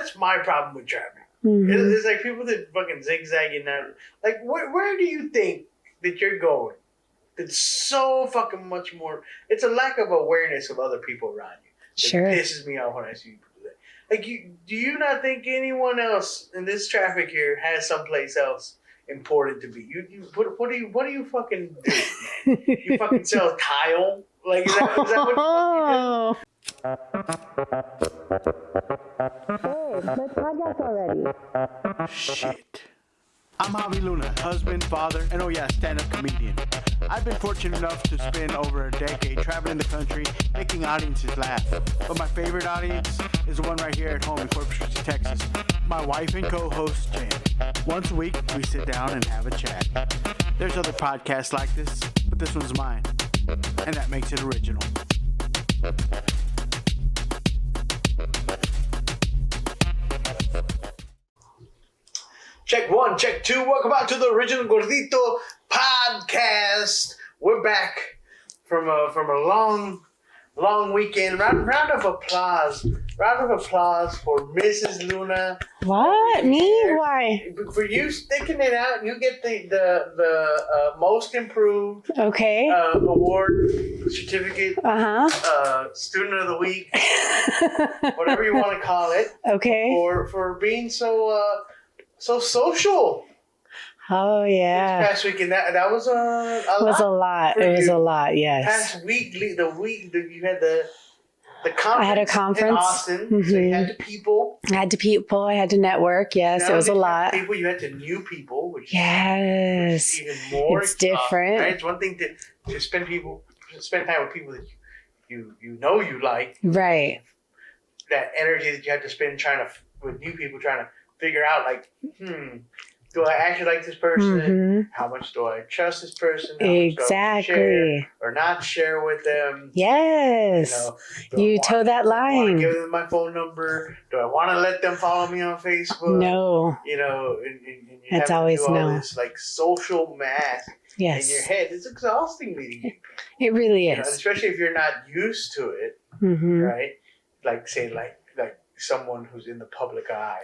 that's my problem with traffic. Mm-hmm. It's like people that fucking zigzag in that. Like, where do you think that you're going? It's so fucking much more. It's a lack of awareness of other people around you. Sure. It pisses me off when I see people do that. Like, do you not think anyone else in this traffic here has someplace else important to be? What do you fucking do, man? You fucking sell tile? Like, is that what you do? Hey, let's podcast already. Shit. I'm Javi Luna, husband, father, and stand-up comedian. I've been fortunate enough to spend over a decade traveling the country, making audiences laugh. But my favorite audience is the one right here at home in Corpus Christi, Texas. My wife and co-host, Jan. Once a week, we sit down and have a chat. There's other podcasts like this, but this one's mine, and that makes it original. Check 1, check 2. Welcome back to the original Gordito podcast. We're back from a long weekend. Round of applause. Round of applause for Mrs. Luna. What? Me? Why? For you sticking it out. You get the most improved award certificate. Student of the week. Whatever you want to call it. Okay. For being so social. Oh yeah. This past weekend, that was a lot. It was a lot. Yes. Past week, the week that you had the conference. I had a conference in Austin. Mm-hmm. So you had to people. I had to network. Yes, it was a lot. People, you had to new people, which yes, is even more. It's different. Right? It's one thing to spend time with people that you know you like. Right. That energy that you have to spend with new people trying to figure out, like, do I actually like this person? Mm-hmm. How much do I trust this person? Exactly. Share or not share with them? Yes. You toe that line. Do I give them my phone number? Do I want to let them follow me on Facebook? No. And That's always all no. this like social math in your head. It's exhausting meeting people. It really is. Especially if you're not used to it, right? Like, say, like someone who's in the public eye.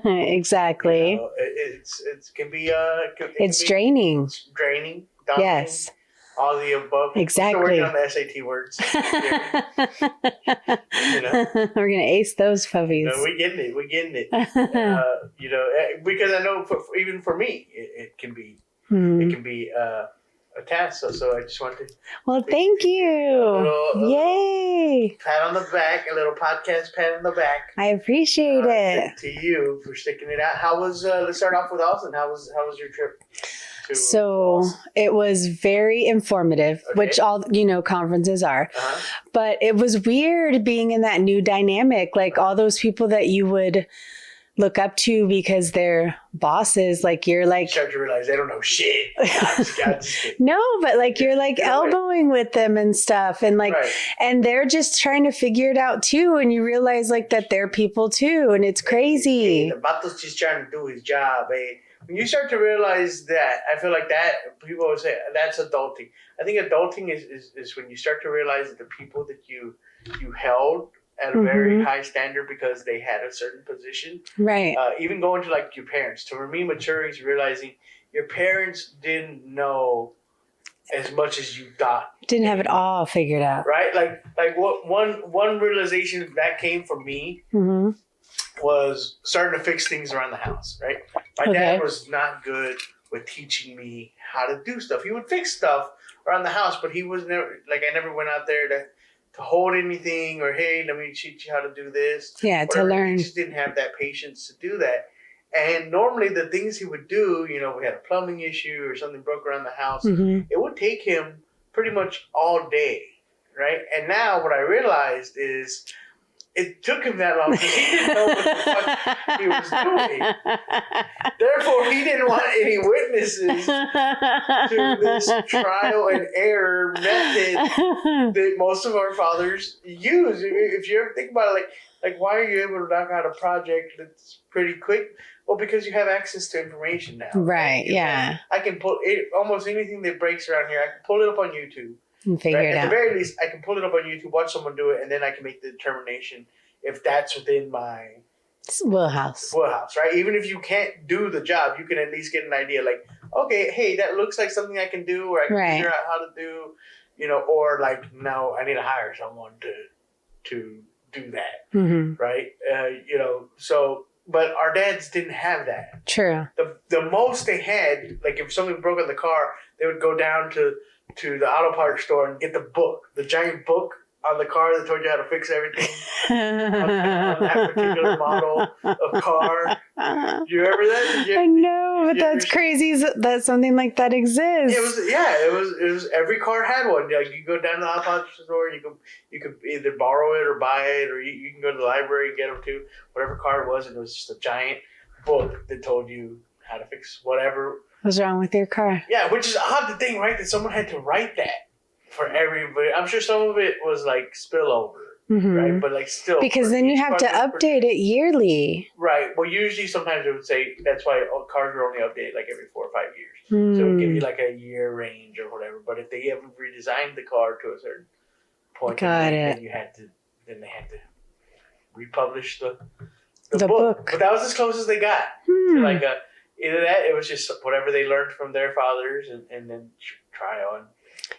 Exactly. It can be it's draining. It's draining. Daunting, yes. All the above. Exactly. We're working on the SAT words. We're gonna ace those puppies. No, we're getting it. Because I know even for me, it can be a task. So I just wanted to. Well, thank you. Yay! Pat on the back, a little podcast pat on the back. I appreciate it. To you for sticking it out. How was? Let's start off with Austin. How was your trip? So it was very informative, which all conferences are. But it was weird being in that new dynamic, like all those people that you would look up to because they're bosses, like you're like... You start to realize they don't know shit. No, but like you're like elbowing with them and stuff and like, and they're just trying to figure it out too. And you realize like that they're people too. And it's crazy. The Bato's just trying to do his job. When you start to realize that, I feel like that, people always say, that's adulting. I think adulting is when you start to realize that the people that you held at a very high standard because they had a certain position. Right. Even going to like your parents. To me, maturing is realizing your parents didn't know as much as you thought. Didn't have it all figured out. Right? Like what one realization that came from me was starting to fix things around the house, right? My dad was not good with teaching me how to do stuff. He would fix stuff around the house, but he was never, like, I never went out there to hold anything or, hey, let me teach you how to do this. Yeah, to learn. He just didn't have that patience to do that. And normally the things he would do, we had a plumbing issue or something broke around the house, it would take him pretty much all day, right? And now what I realized is it took him that long because he didn't know what the fuck he was doing. Therefore, he didn't want any witnesses to this trial and error method that most of our fathers use. If you ever think about it, like why are you able to knock out a project that's pretty quick? Well, because you have access to information now. Right, yeah. I can pull it, almost anything that breaks around here, I can pull it up on YouTube. And figure it out. At the very least, I can pull it up on YouTube, watch someone do it, and then I can make the determination if that's within my wheelhouse, right? Even if you can't do the job, you can at least get an idea like, okay, hey, that looks like something I can do, or I can figure out how to do, or like, no, I need to hire someone to do that, right? So, but our dads didn't have that. True. The most they had, like if something broke in the car, they would go down to the auto parts store and get the giant book on the car that told you how to fix everything on that particular model of car. Do you remember that? I know, but that's crazy that something like that exists. It was every car had one. Like you go down to the auto parts store, you could either borrow it or buy it, or you can go to the library and get them too. Whatever car it was, and it was just a giant book that told you how to fix whatever was wrong with your car. Yeah, which is odd to think, right? That someone had to write that for everybody. I'm sure some of it was like spillover, right? But like still, because then you have to update it yearly, right? Well, usually sometimes it would say that's why cars are only updated like every 4 or 5 years, so it would give you like a year range or whatever. But if they ever redesigned the car to a certain point, then they had to republish the book. But that was as close as they got to like either that, it was just whatever they learned from their fathers, and then try on.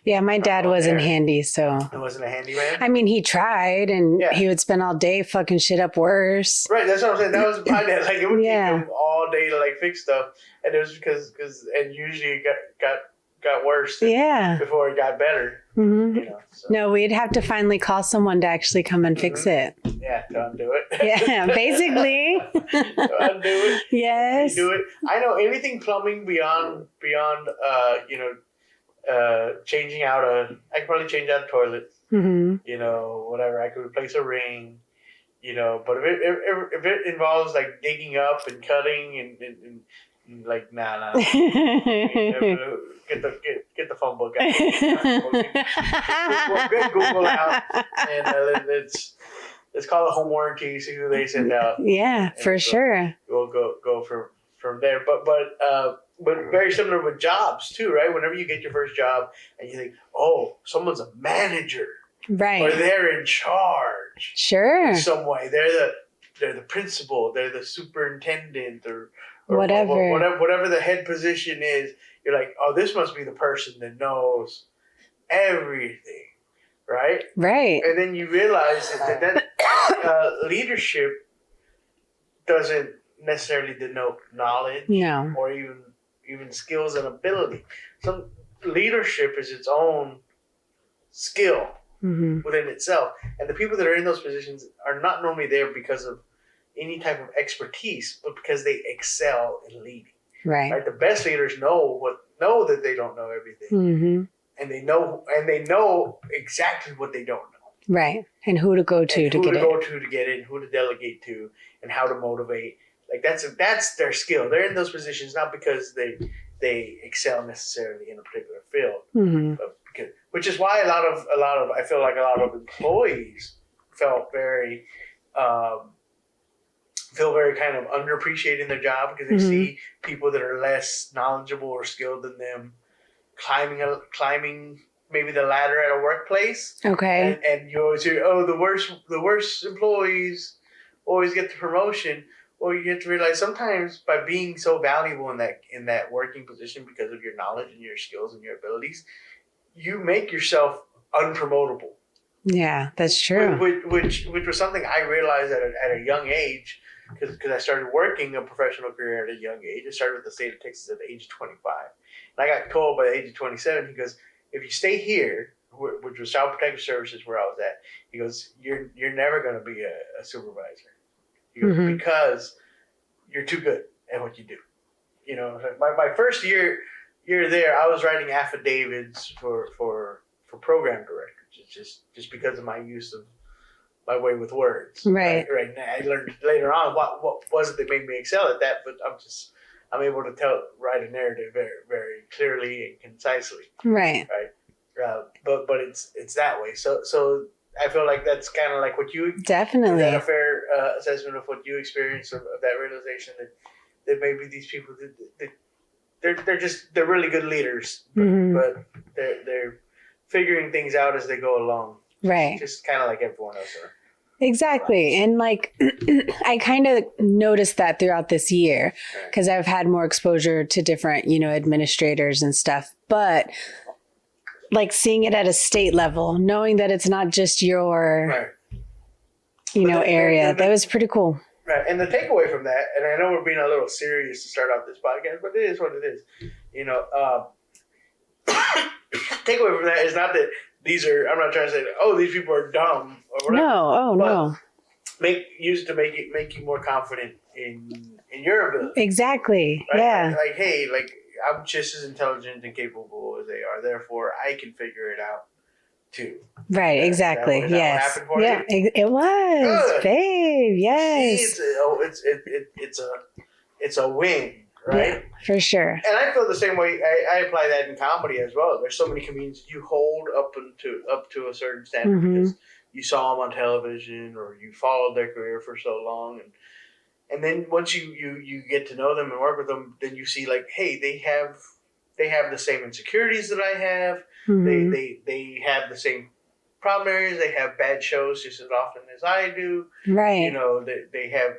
Yeah, my dad wasn't handy, so. He wasn't a handyman? I mean, he tried, and he would spend all day fucking shit up worse. Right, that's what I'm saying. That was my dad. Like, it would take him all day to, like, fix stuff. And it was because and usually it got worse before it got better. So. No, we'd have to finally call someone to actually come and fix it. Yeah, to undo it. Yeah, basically. To undo it. Yes. Do it. I know anything plumbing beyond changing out I could probably change out a toilet. Whatever. I could replace a ring. But if it involves like digging up and cutting and like nah. Get the phone book out. Get Google out, and let's call it home warranty. See who they send out. Yeah, for sure. We'll go from there. But very similar with jobs too, right? Whenever you get your first job and you think, oh, someone's a manager, right? Or they're in charge, sure, in some way. They're the principal, they're the superintendent, or whatever the head position is. You're like, oh, this must be the person that knows everything, right? Right. And then you realize that leadership doesn't necessarily denote knowledge, or even skills and ability. Some leadership is its own skill within itself, and the people that are in those positions are not normally there because of any type of expertise, but because they excel in leading. Right. The best leaders know that they don't know everything, and they know exactly what they don't know. Right. And who to go to to get it, and who to delegate to, and how to motivate. Like that's their skill. They're in those positions not because they excel necessarily in a particular field, but which is why a lot of I feel like a lot of employees felt very kind of underappreciated in their job because they see people that are less knowledgeable or skilled than them climbing maybe the ladder at a workplace. Okay. And you always hear, oh, the worst employees always get the promotion. Well, you have to realize sometimes by being so valuable in that working position because of your knowledge and your skills and your abilities, you make yourself unpromotable. Yeah, that's true. Which was something I realized at a young age because I started working a professional career at a young age. I started with the state of Texas at the age of 25. And I got told by the age of 27, he goes, if you stay here, which was Child Protective Services where I was at, he goes, you're never going to be a supervisor. He goes, because you're too good at what you do. My first year there, I was writing affidavits for program directors, just because of my use of my way with words. Right. Now, I learned later on what was it that made me excel at that, but I'm able to write a narrative very, very clearly and concisely. Right. Right. But it's that way. So I feel like that's kind of like what you definitely is that a fair assessment of what you experienced of that realization that maybe these people they're really good leaders, but they're figuring things out as they go along. Right. Just kind of like everyone else are. Exactly. And like, I kind of noticed that throughout this year because I've had more exposure to different, administrators and stuff. But like seeing it at a state level, knowing that it's not just your, Right. area, that was pretty cool. Right. And the takeaway from that, and I know we're being a little serious to start off this podcast, but it is what it is. Takeaway from that is not that I'm not trying to say, these people are dumb or whatever. No. Make you more confident in your ability. Exactly. Right? Yeah. Like, hey, I'm just as intelligent and capable as they are. Therefore, I can figure it out too. Right. Exactly. Is that what happened for you? It was. Good. Babe. Yes. See, it's a win. Right? Yeah, for sure. And I feel the same way. I apply that in comedy as well. There's so many comedians you hold up to a certain standard because you saw them on television or you followed their career for so long, and then once you get to know them and work with them, then you see like, hey, they have the same insecurities that I have. They have the same problem areas. They have bad shows just as often as I do. Right. They have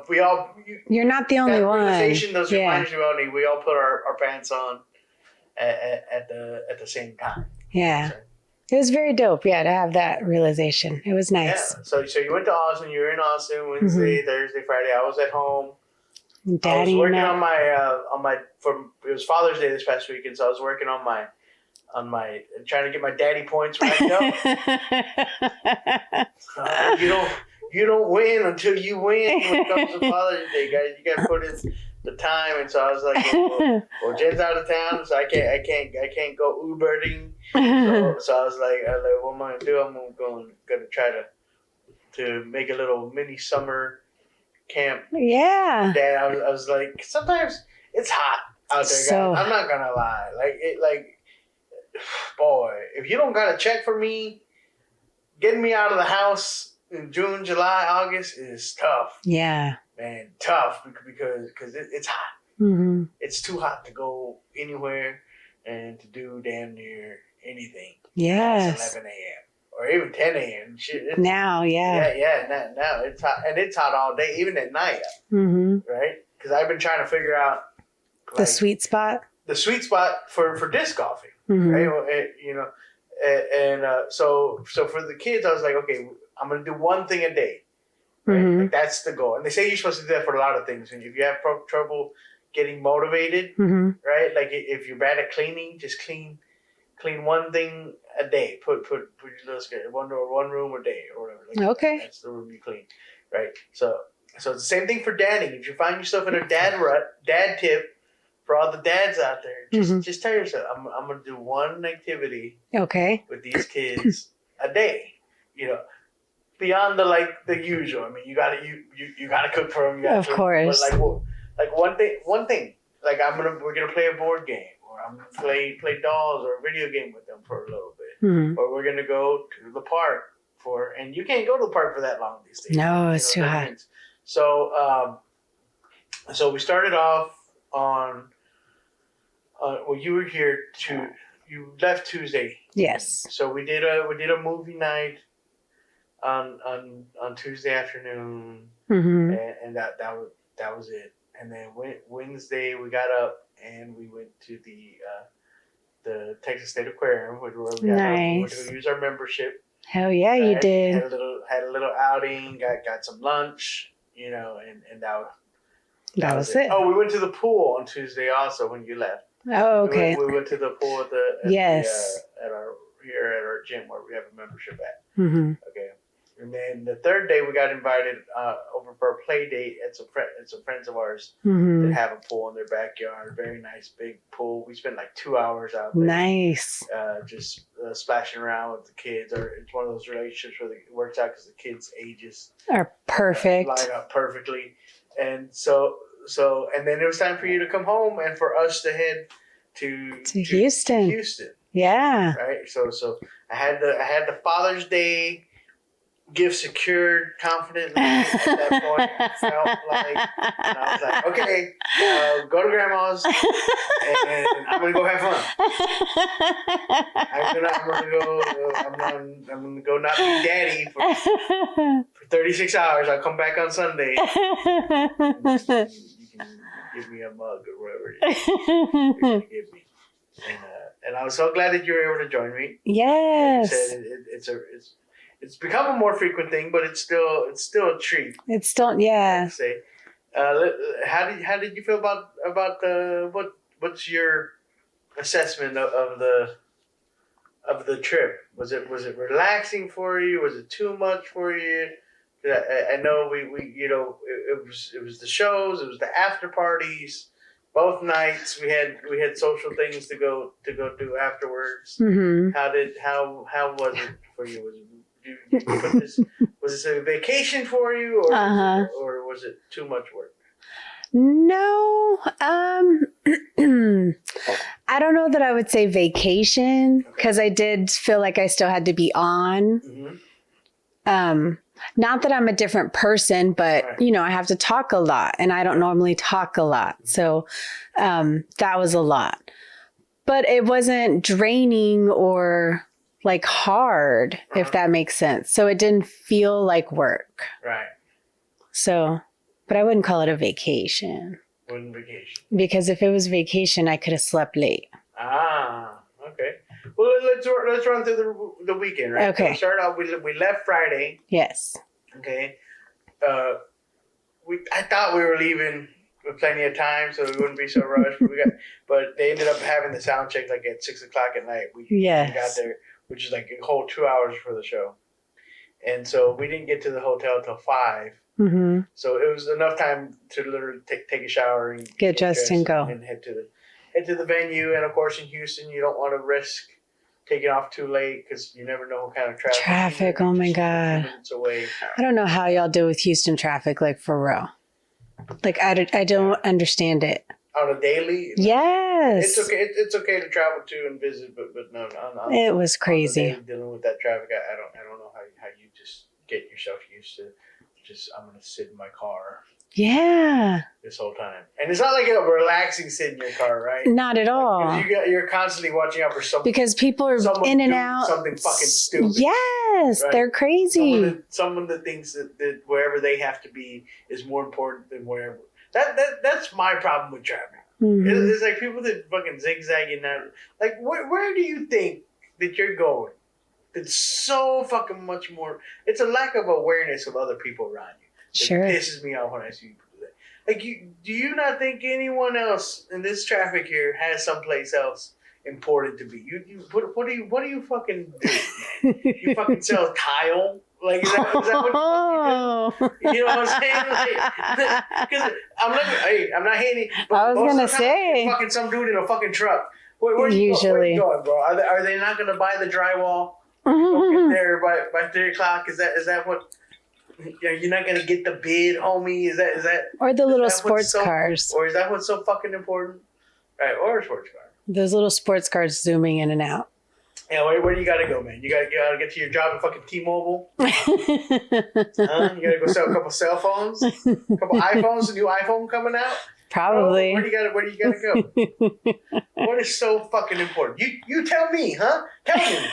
we all. You're not the only one. Those reminders we all need. We all put our pants on at the same time. Yeah, it was very dope. Yeah, to have that realization, it was nice. Yeah. So you went to Austin. You were in Austin Wednesday, Thursday, Friday. I was at home. Daddy, I was working on my it was Father's Day this past weekend, so I was working on my trying to get my daddy points racked up. You don't win until you win when it comes to Father's Day, guys. You got to put in the time, and so I was like, well, Jen's out of town, so I can't go Ubering. So I was like, what am I gonna do? I'm gonna try to make a little mini summer camp. Yeah. Dad, I was like, sometimes it's hot out there, guys. I'm not gonna lie. Boy, if you don't got a check for me, getting me out of the house in June, July, August is tough. Yeah. Man, tough because it's hot. Mm-hmm. It's too hot to go anywhere and to do damn near anything. Yes. It's 11 a.m. or even 10 a.m. Shit. Now, yeah. Yeah. Now it's hot, and it's hot all day, even at night. Mm-hmm. Right? Because I've been trying to figure out the sweet spot. The sweet spot for disc golfing. Mm-hmm. Right? So for the kids, I was like, okay, I'm gonna do one thing a day. Right? Mm-hmm. Like that's the goal. And they say you're supposed to do that for a lot of things. And if you have trouble getting motivated, right? Like if you're bad at cleaning, just clean one thing a day. Put your little one room a day or whatever. Like okay. That's the room you clean, right? So it's the same thing for dadding. If you find yourself in a dad rut, dad tip for all the dads out there, just tell yourself, I'm gonna do one activity. Okay. With these kids a day, beyond the usual. I mean, you gotta cook for them. Of course. But one thing. Like we're gonna play a board game, or I'm gonna play dolls or a video game with them for a little bit, or we're gonna go to the park and you can't go to the park for that long these days. No, it's too hot. So we started off on. Well, you were here you left Tuesday. Yes. So we did a movie night on Tuesday afternoon, and that was it. And then Wednesday we got up and we went to the Texas State Aquarium, where we went to use our membership. Hell yeah, you did. Had a little outing, got some lunch, and that was it. Oh, we went to the pool on Tuesday also when you left. Oh, okay. We went to the pool at our gym where we have a membership at. Mm-hmm. Okay, and then the third day we got invited over for a play date at some friends of ours that have a pool in their backyard. Very nice big pool. We spent like 2 hours out there. Nice. Just splashing around with the kids. Or it's one of those relationships where it works out because the kids' ages are perfect. Line up perfectly, and so and then it was time for you to come home and for us to head to Houston. Yeah. Right. So I had the Father's Day give secured confidently at that point. Felt like, and I was like, okay, go to grandma's, and I'm gonna go have fun. I'm gonna go not be daddy for 36 hours. I'll come back on Sunday. You can give me a mug or whatever you're gonna give me. And I was so glad that you were able to join me. Yes. Like you said, it's become a more frequent thing, but it's still a treat. It's still, yeah. I'd say. How did you feel about what's your assessment of the trip? Was it relaxing for you? Was it too much for you? I know we it was the shows, it was the after parties, both nights we had social things to go do afterwards. Mm-hmm. How was it for you? Was this a vacation for you, or was it too much work? No, I don't know that I would say vacation, because I did feel like I still had to be on. Mm-hmm. Not that I'm a different person, but Right. I have to talk a lot, and I don't normally talk a lot. So that was a lot, but it wasn't draining or like hard, if that makes sense. So it didn't feel like work. Right. So, but I wouldn't call it a vacation, Wasn't vacation. because if it was vacation, I could have slept late. Ah, okay. Well, let's run through the weekend, right? Okay. So we started out. We left Friday. Yes. Okay. I thought we were leaving with plenty of time, so we wouldn't be so rushed. But they ended up having the sound check like at 6 o'clock at night. We got there, which is like a whole 2 hours for the show, and so we didn't get to the hotel till 5. Mm-hmm. So it was enough time to literally take a shower and Get dressed and go. and head to the venue. And of course, in Houston, you don't want to risk taking off too late, because you never know what kind of traffic. Oh my God. Minutes away. I don't know how y'all deal with Houston traffic, like for real. Like I don't understand it. On a daily. Yes. It's okay. It's okay to travel to and visit, but no. It was crazy. On the daily, dealing with that traffic, I don't know how you just get yourself used to. I'm gonna sit in my car. Yeah. This whole time, and it's not like a relaxing sit in your car, right? Not at all. Like, you're constantly watching out for something. Because people are in and out. Something fucking stupid. Yes, right? they're crazy. Someone that thinks that wherever they have to be is more important than wherever. That's my problem with traffic. Mm-hmm. It's like people that fucking zigzagging that. Like, where do you think that you're going? It's so fucking much more. It's a lack of awareness of other people around you. Sure. It pisses me off when I see people do that. Like, do you not think anyone else in this traffic here has someplace else important to be? What do you fucking do, man? You fucking sell tile? Like, is that what you do? You know what I'm saying? Because I'm not hating. But I was gonna say, fucking some dude in a fucking truck. Where you going, bro? Are they not gonna buy the drywall? Get there by 3 o'clock. Is that what? You're not gonna get the bid, homie. Is that? Or the little sports cars. Or is that what's so fucking important? Right, or a sports car. Those little sports cars zooming in and out. Yeah, where do you gotta go, man? You gotta get to your job at fucking T-Mobile. You gotta go sell a couple cell phones, a couple iPhones. A new iPhone coming out. Probably. Where do you gotta go? What is so fucking important? You tell me, huh? Tell me.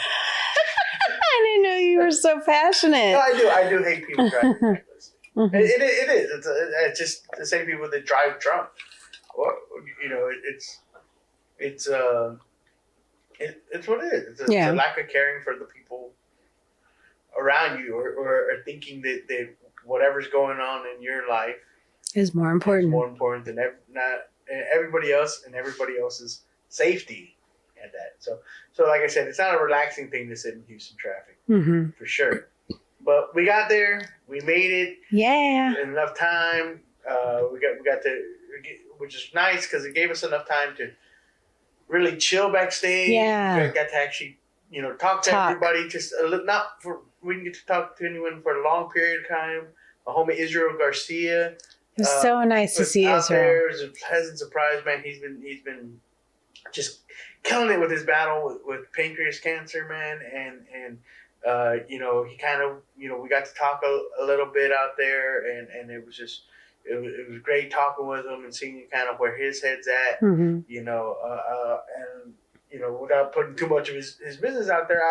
I didn't know you were so passionate. No, I do hate people driving recklessly. Mm-hmm. It is. It's just the same people that drive drunk. Or, it's what it is. It's a lack of caring for the people around you, or thinking that whatever's going on in your life is more important. Than everybody else and everybody else's safety at that. So like I said, it's not a relaxing thing to sit in Houston traffic, for sure. But we got there, we made it. Yeah. In enough time. We got to, which is nice because it gave us enough time to really chill backstage. Yeah. We got to actually, talk to everybody. Just we didn't get to talk to anyone for a long period of time. My homie Israel Garcia. It was so nice to see Israel. There. It was a pleasant surprise, man. He's been just killing it with his battle with pancreas cancer, man, and he kind of, we got to talk a little bit out there, and it was just, it was great talking with him and seeing kind of where his head's at, and, without putting too much of his business out there,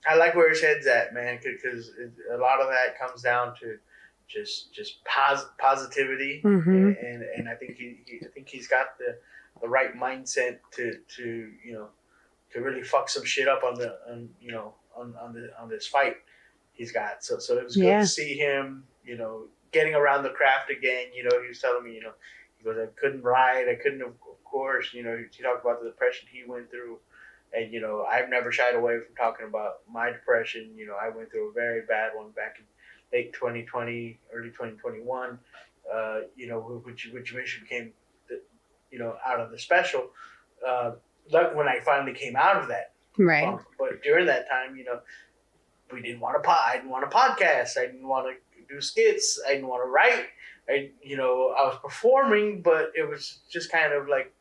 I like where his head's at, man, because a lot of that comes down to just positivity, and I think he's got the right mindset to really fuck some shit up on this fight he's got. So it was good to see him, getting around the craft again. He was telling me, he goes, I couldn't ride, I couldn't, of course, he talked about the depression he went through. And, I've never shied away from talking about my depression. I went through a very bad one back in late 2020, early 2021, which eventually became, out of the special. When I finally came out of that. Right. But during that time, we didn't want to I didn't want to podcast. I didn't want to do skits. I didn't want to write. I was performing, but it was just kind of like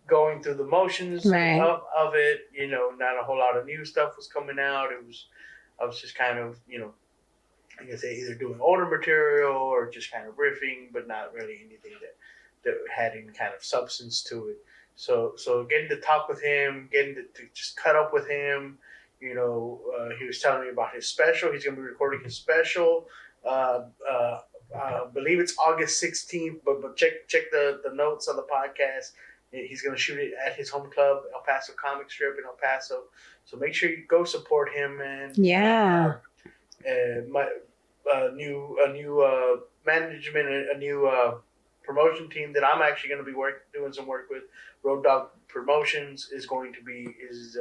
going through the motions of it. Not a whole lot of new stuff was coming out. I was just kind of, I guess either doing older material or just kind of riffing, but not really anything that had any kind of substance to it. So getting to talk with him, getting to just cut up with him, he was telling me about his special. He's going to be recording his special. I believe it's August 16th, but check the notes on the podcast. He's going to shoot it at his home club, El Paso Comic Strip in El Paso. So make sure you go support him, man. Yeah. My new management, a new promotion team that I'm actually going to be doing some work with. Road Dog Promotions is going to be is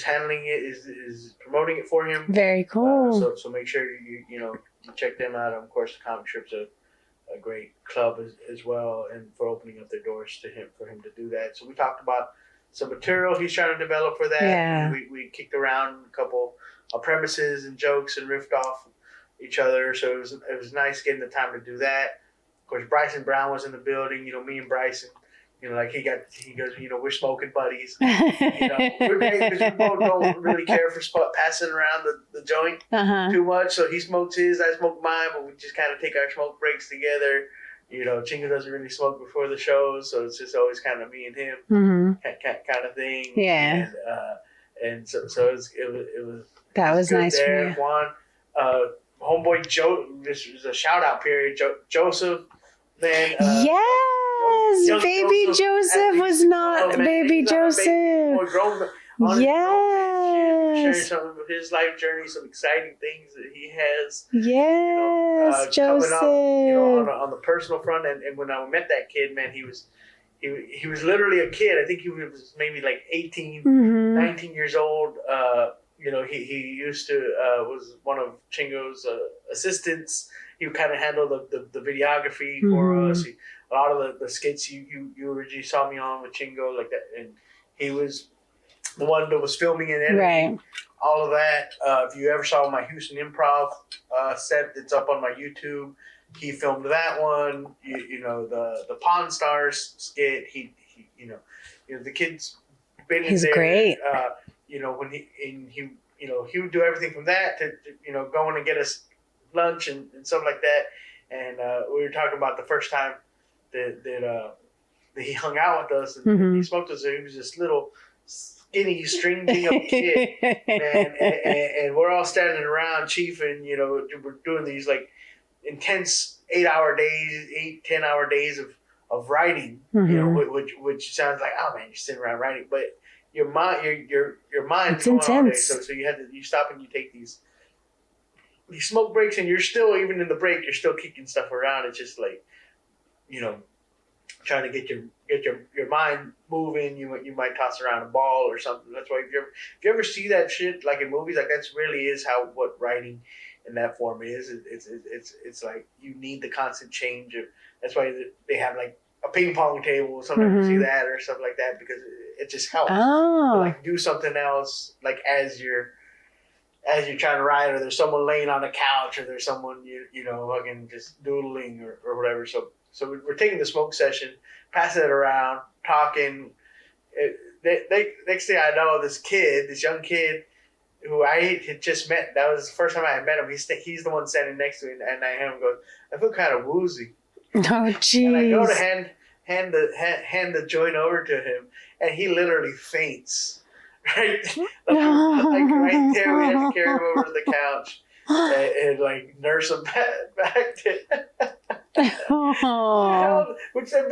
handling it, is promoting it for him. Very cool. So make sure you check them out. Of course, the Comic Strip's a great club as well, and for opening up their doors for him to do that. So we talked about some material he's trying to develop for that. Yeah. We kicked around a couple of premises and jokes and riffed off each other. So it was nice getting the time to do that. Of course, Bryson Brown was in the building. Me and Bryson, he goes, we're smoking buddies. We're great because we both don't really care for passing around the joint too much. So he smokes his, I smoke mine, but we just kind of take our smoke breaks together. Chingo doesn't really smoke before the shows, so it's just always kind of me and him kind of thing. Yeah. And so it was that was nice there. For you. Juan, homeboy Joe, this was a shout out period. Joseph, man. Yes, baby Joseph was not baby Joseph. Yes. Sharing some of his life journey, some exciting things that he has. Yes, Joseph. Coming up, on the personal front, and when I met that kid, man, he was literally a kid. I think he was maybe like 18, 19 years old. He used to was one of Chingo's assistants. He would kind of handle the videography for us. A lot of the skits you originally saw me on with Chingo, like that, and he was the one that was filming and editing all of that. If you ever saw my Houston Improv set that's up on my YouTube, he filmed that one. The Pawn Stars skit. He the kid's been He's there. Great. When he would do everything from that to going and get us lunch and stuff like that. And we were talking about the first time that he hung out with us and he smoked us. He was this little skinny string thing of a kid, man, and we're all standing around chiefing. We're doing these like intense 10-hour days of writing. Which sounds like, oh man, you're sitting around writing, but your mind, your mind's it's going intense. all day. So you stop and you take these smoke breaks, and you're still, even in the break, you're still kicking stuff around. It's just like, trying to get your mind moving. You might toss around a ball or something. That's why if you ever see that shit like in movies, like that's really is what writing in that form is. It's like you need the constant change of. That's why they have like a ping pong table. Sometimes you see that or stuff like that because it just helps. Like do something else like as you're trying to write, or there's someone laying on a couch, or there's someone fucking just doodling or whatever. So we're taking the smoke session, passing it around, talking. Next thing I know, this young kid, who I had just met. That was the first time I had met him. He's the one standing next to me, and I hear him go, I feel kind of woozy. Oh, jeez. And I go to hand the joint over to him, and he literally faints. Right, like right there, we had to carry him over to the couch and like nurse him back to. Oh. Which then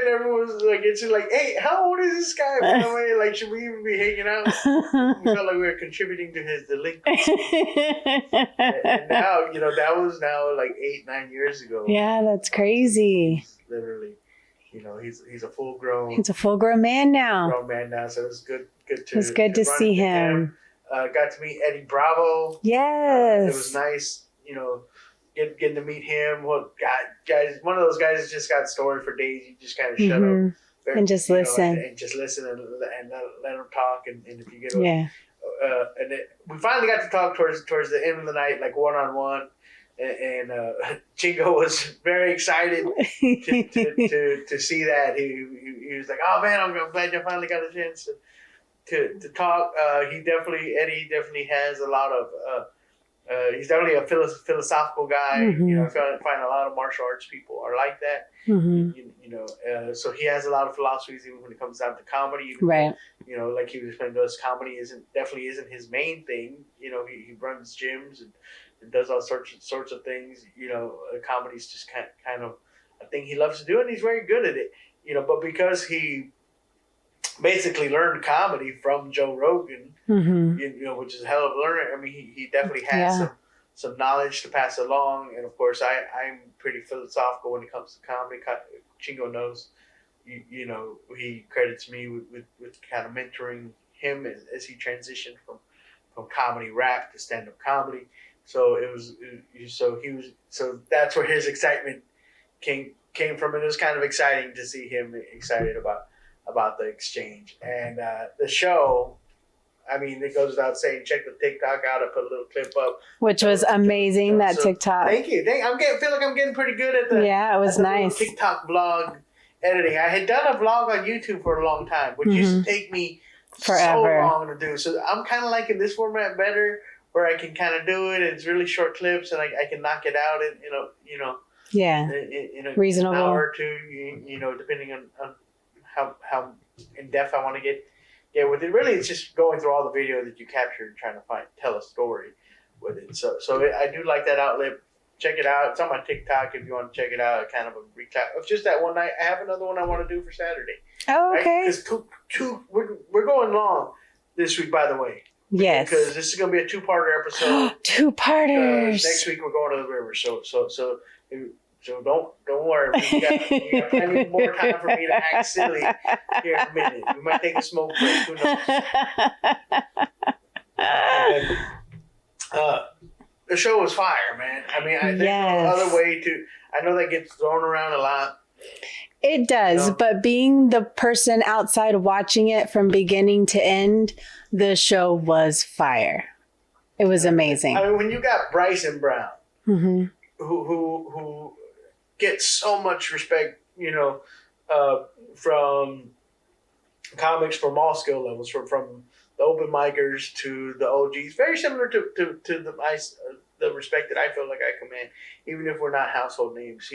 everyone was like, it's like, hey, how old is this guy? By the way, like, should we even be hanging out? We felt like we were contributing to his delinquency. And now, that was now like 8-9 years ago. Yeah, that's crazy. Literally, he's a full grown. He's a full grown man now. So it was good It's good to see him. Got to meet Eddie Bravo. Yes. It was nice, getting to meet him. Well, guys, one of those guys that just got story for days. You just kind of shut up and just listen, and just listen and let them talk. And if you get and we finally got to talk towards the end of the night, like one-on-one. And Chingo was very excited to see that. He was like, "Oh man, I'm glad you finally got a chance to talk." Eddie definitely has a lot of. He's definitely a philosophical guy. I find a lot of martial arts people are like that. So he has a lot of philosophies even when it comes down to comedy. Right. Like he was explaining to us, comedy definitely isn't his main thing. He runs gyms and does all sorts of things. Comedy's just kind of a thing he loves to do, and he's very good at it. But because he basically learned comedy from Joe Rogan, which is a hell of a learner. I mean, he definitely has some knowledge to pass along, and of course, I'm pretty philosophical when it comes to comedy. Chingo knows, he credits me with kind of mentoring him as he transitioned from comedy rap to stand up comedy. So so that's where his excitement came from, and it was kind of exciting to see him excited about the exchange. And the show, I mean, it goes without saying, check the TikTok out. I put a little clip up, which was amazing. That TikTok. Thank you. Feel like I'm getting pretty good at it was nice TikTok vlog editing. I had done a vlog on YouTube for a long time, which used to take me forever, so long to do. So I'm kind of liking this format better, where I can kind of do it. It's really short clips, and I can knock it out in reasonable an hour or two. Depending on how in depth I want to get with it. Really, it's just going through all the video that you captured and trying to tell a story with it. So I do like that outlet. Check it out. It's on my TikTok if you want to check it out. Kind of a recap of just that one night. I have another one I want to do for Saturday. Oh, okay. Because we're going long this week, by the way. Yes. Because this is going to be a 2-parter episode. 2-parters. Next week we're going to the river. So don't worry. We got plenty more time for me to act silly here in a minute. We might take a smoke break. Who knows? The show was fire, man. I mean, I think no other way to. I know that gets thrown around a lot. It does, but being the person outside watching it from beginning to end, the show was fire. It was amazing. I mean, when you got Bryson Brown, who gets so much respect, from comics from all skill levels, from the open micers to the OGs, very similar to the respect that I feel like I command, even if we're not household names.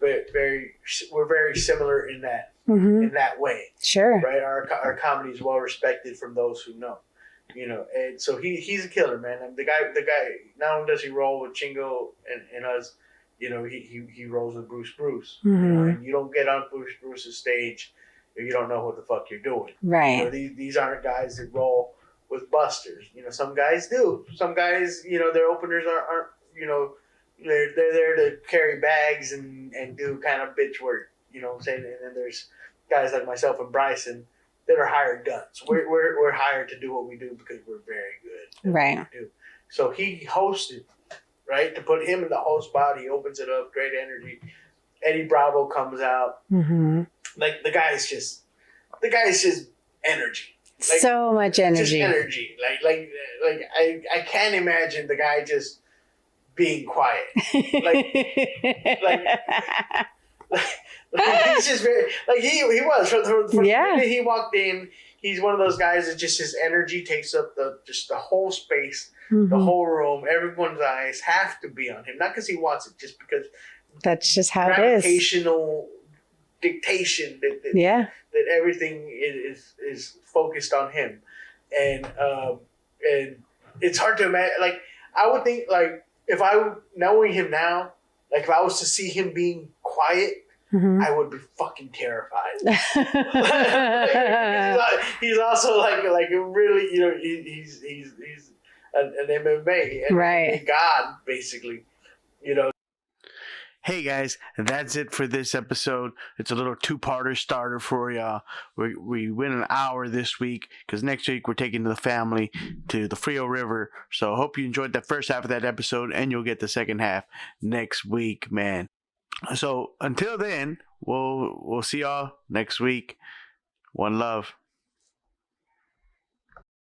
We're very similar in that way. Sure. Right. Our comedy is well respected from those who know. And so he's a killer, man. And the guy. Not only does he roll with Chingo and us, he rolls with Bruce. And you don't get on Bruce's stage if you don't know what the fuck you're doing. Right. These aren't guys that roll with busters. Some guys do. Some guys, their openers aren't. They're there to carry bags and do kind of bitch work. You know what I'm saying? And then there's guys like myself and Bryson that are hired guns. We're hired to do what we do because we're very good. Right. At what we do. So he hosted, right? To put him in the host body, opens it up, great energy. Eddie Bravo comes out. Like the guy's just energy. Like, so much energy. Just energy. Like I can't imagine the guy just being quiet. Like he's just very he was from the minute he walked in. he's one of those guys that just his energy takes up the whole space, the whole room. Everyone's eyes have to be on him, not because he wants it, just because that's just how it is. Gravitational dictation that everything is focused on him, and it's hard to imagine. Like I would think, like if knowing him now, like if I was to see him being quiet. I would be fucking terrified. He's also like really, you know, he's an MMA and a god basically, you know. Hey guys, that's it for this episode. It's a little two-parter starter for y'all. We went an hour this week because next week we're taking the family to the Frio River. So I hope you enjoyed the first half of that episode, and you'll get the second half next week, man. So until then, we'll see y'all next week. One love.